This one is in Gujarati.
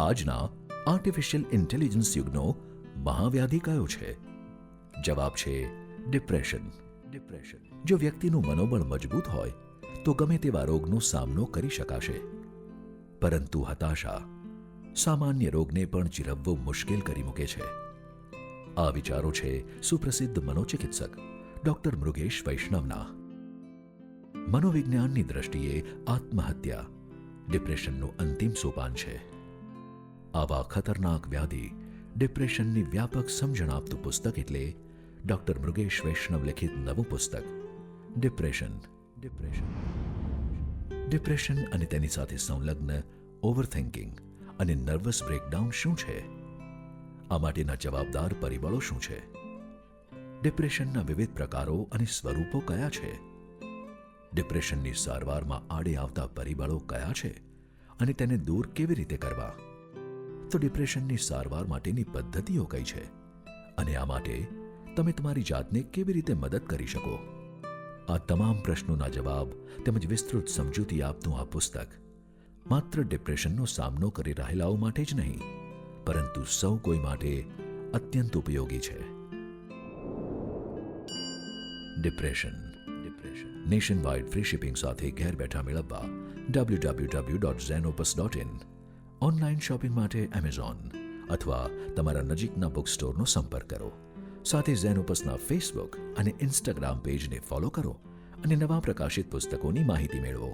આજના આર્ટિફિશિયલ ઇન્ટેલિજન્સ યુગનો મહાવ્યાધિ કયો છે? જવાબ છે ડિપ્રેશન. જો વ્યક્તિનું મનોબળ મજબૂત હોય તો ગમે તેવા રોગનો સામનો કરી શકાશે, પરંતુ હતાશા સામાન્ય રોગને પણ ચીરવવો મુશ્કેલ કરી મૂકે છે. આ વિચારો છે સુપ્રસિદ્ધ મનોચિકિત્સક ડોક્ટર મૃગેશ વૈષ્ણવના. મનોવિજ્ઞાનની દ્રષ્ટિએ આત્મહત્યા ડિપ્રેશનનું અંતિમ સોપાન છે. આવા ખતરનાક વ્યાધિ ડિપ્રેશનની વ્યાપક સમજણ આપતું પુસ્તક એટલે ડોક્ટર મૃગેશ વૈષ્ણવ લિખિત નવું પુસ્તક ડિપ્રેશન. ડિપ્રેશન અને તેની સાથે સંલગ્ન ઓવરથિંકિંગ અને નર્વસ બ્રેકડાઉન શું છે? આ માટેના જવાબદાર પરિબળો શું છે? ડિપ્રેશનના વિવિધ પ્રકારો અને સ્વરૂપો કયા છે? ડિપ્રેશનની સારવારમાં આડે આવતા પરિબળો કયા છે અને તેને દૂર કેવી રીતે કરવા? તો ડિપ્રેશનની સારવાર માટેની પદ્ધતિઓ કઈ છે અને આ માટે તમે તમારી જાતને કેવી રીતે મદદ કરી શકો? આ તમામ પ્રશ્નોના જવાબ તેમજ વિસ્તૃત સમજૂતી આપતું આ પુસ્તક માત્ર ડિપ્રેશનનો સામનો કરી રહેલાઓ માટે જ નહીં, પરંતુ સૌ કોઈ માટે અત્યંત ઉપયોગી છે. Depression nation wide free shipping સાથે ઘેર બેઠા મેળવવા www.zenopus.in. ઓનલાઈન શોપિંગ માટે એમેઝોન અથવા તમારા નજીકના બુક સ્ટોરનો સંપર્ક કરો. સાથે ઝેનોપસના ફેસબુક અને ઇન્સ્ટાગ્રામ પેજને ફોલો કરો અને નવા પ્રકાશિત પુસ્તકોની માહિતી મેળવો.